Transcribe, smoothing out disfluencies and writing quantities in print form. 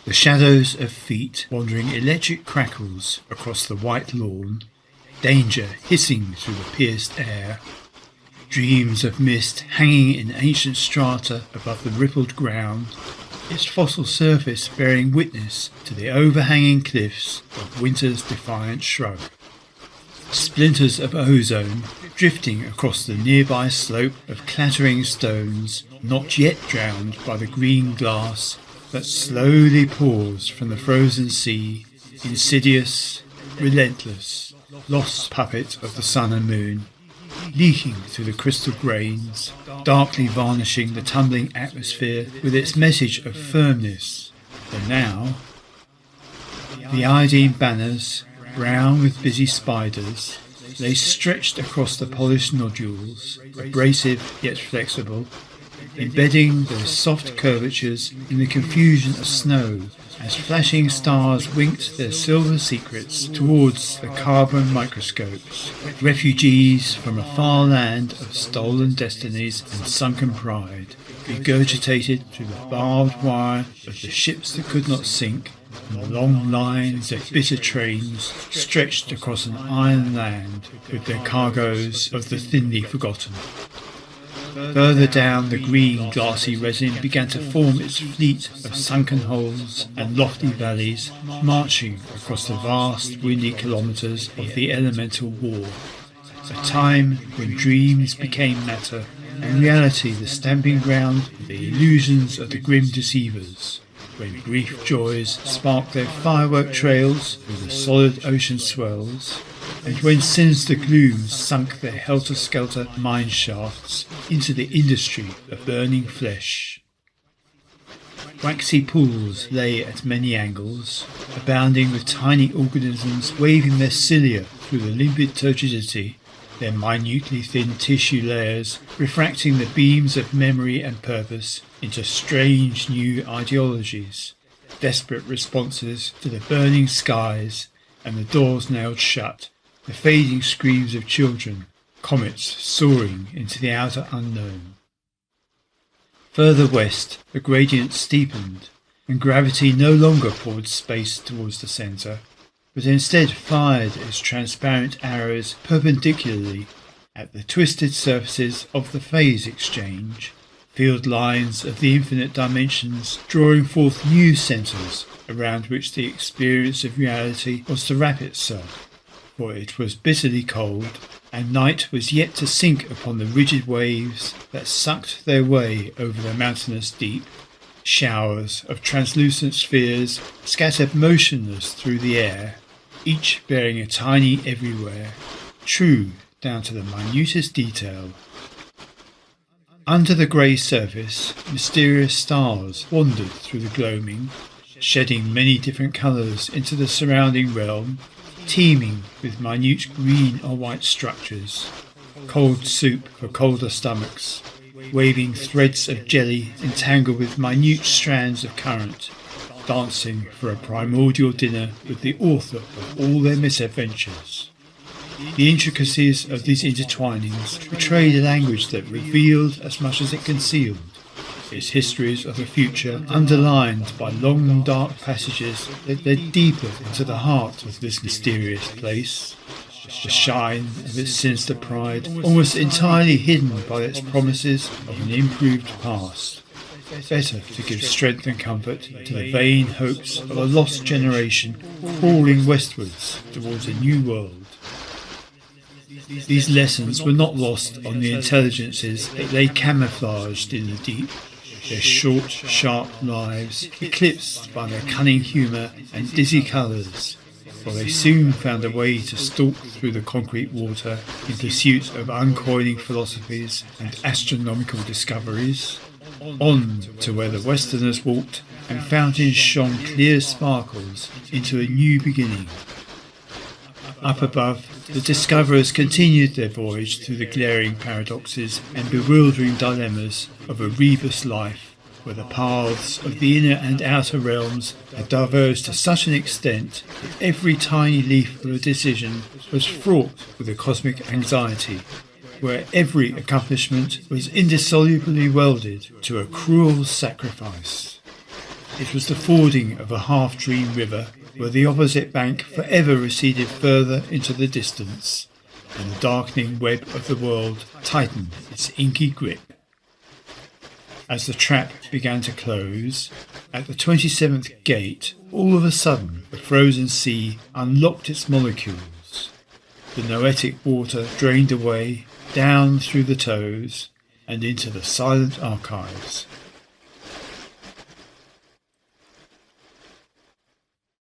The shadows of feet wandering electric crackles across the white lawn, danger hissing through the pierced air, dreams of mist hanging in ancient strata above the rippled ground, its fossil surface bearing witness to the overhanging cliffs of winter's defiant shrug. Splinters of ozone drifting across the nearby slope of clattering stones, not yet drowned by the green glass that slowly pours from the frozen sea, insidious, relentless, lost puppet of the sun and moon, leaking through the crystal grains, darkly varnishing the tumbling atmosphere with its message of firmness. And now, the iodine banners, brown with busy spiders, lay stretched across the polished nodules, abrasive yet flexible, embedding their soft curvatures in the confusion of snow as flashing stars winked their silver secrets towards the carbon microscopes, refugees from a far land of stolen destinies and sunken pride, regurgitated through the barbed wire of the ships that could not sink, and the long lines of bitter trains stretched across an iron land with their cargoes of the thinly forgotten. Further down, the green glassy resin began to form its fleet of sunken holes and lofty valleys, marching across the vast windy kilometres of the elemental war. A time when dreams became matter, and reality the stamping ground of the illusions of the grim deceivers. When brief joys sparked their firework trails through the solid ocean swells, and when sinister glooms sunk their helter-skelter mine shafts into the industry of burning flesh. Waxy pools lay at many angles, abounding with tiny organisms waving their cilia through the limpid turgidity, their minutely thin tissue layers refracting the beams of memory and purpose into strange new ideologies, desperate responses to the burning skies and the doors nailed shut, the fading screams of children, comets soaring into the outer unknown. Further west, the gradient steepened, and gravity no longer poured space towards the centre, but instead fired its transparent arrows perpendicularly at the twisted surfaces of the phase exchange, field lines of the infinite dimensions drawing forth new centres around which the experience of reality was to wrap itself, for it was bitterly cold, and night was yet to sink upon the rigid waves that sucked their way over the mountainous deep. Showers of translucent spheres scattered motionless through the air, each bearing a tiny everywhere, true down to the minutest detail. Under the grey surface, mysterious stars wandered through the gloaming, shedding many different colours into the surrounding realm, teeming with minute green or white structures, cold soup for colder stomachs, waving threads of jelly entangled with minute strands of current, dancing for a primordial dinner with the author of all their misadventures. The intricacies of these intertwinings betrayed a language that revealed as much as it concealed, its histories of the future underlined by long dark passages that led deeper into the heart of this mysterious place, the shine of its sinister pride almost entirely hidden by its promises of an improved past, better to give strength and comfort to the vain hopes of a lost generation crawling westwards towards a new world. These lessons were not lost on the intelligences that lay camouflaged in the deep, their short, sharp lives eclipsed by their cunning humour and dizzy colours, for they soon found a way to stalk through the concrete water in pursuit of uncoiling philosophies and astronomical discoveries, on to where the Westerners walked and fountains shone clear sparkles into a new beginning. Up above, the discoverers continued their voyage through the glaring paradoxes and bewildering dilemmas of a rebus life, where the paths of the inner and outer realms had diverged to such an extent that every tiny leaf of a decision was fraught with a cosmic anxiety, where every accomplishment was indissolubly welded to a cruel sacrifice. It was the fording of a half-dream river where the opposite bank forever receded further into the distance, and the darkening web of the world tightened its inky grip. As the trap began to close, at the 27th gate, all of a sudden the frozen sea unlocked its molecules. The noetic water drained away, down through the toes, and into the silent archives